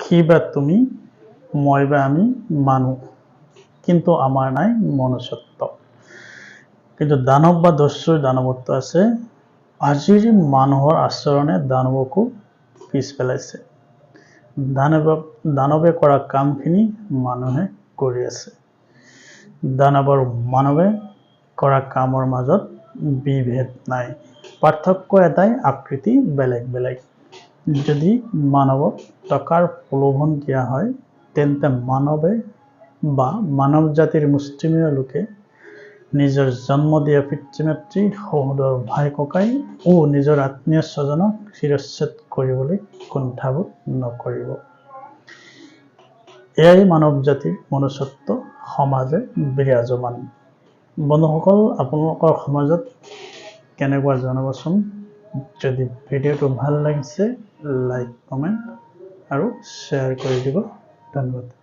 সি বা তুমি, মই বা আমি মানুহ, কিন্তু আমাৰ নাই মনুষ্যত্ব। কিন্তু দানৱ বা দস্যুৰ দানৱত্ব আছে। আজিৰ মানুহৰ আচৰণে দানৱকো পিছ পেলাইছে। দানৱে কৰা কামখিনি মানুহে কৰি আছে। দানৱ আৰু মানৱে কৰা কামৰ মাজত বিভেদ নাই, পাৰ্থক্য এটাই, আকৃতি বেলেগ বেলেগ। যদি মানৱক টকাৰ প্ৰলোভন দিয়া হয়, তেন্তে মানৱে বা মানৱ জাতিৰ মুষ্টিমেয় লোকে নিজৰ জন্ম দিয়া পিতৃ মাতৃ, সহোদৰ ভাই ককাই ও নিজৰ আত্মীয় স্বজনক শিৰচ্ছেদ কৰিবলৈ কুণ্ঠাবোধ নকৰিব। এয়াই মানৱ জাতিৰ মনুষ্যত্ব সমাজে বিৰাজমান। বন্ধুসকল, আপোনালোকৰ সমাজত কেনেকুৱা জনাবচোন। যদি ভিডিঅ'টো ভাল লাগিছে, লাইক, কমেণ্ট আৰু শ্বেয়াৰ কৰি দিব। ধন্যবাদ।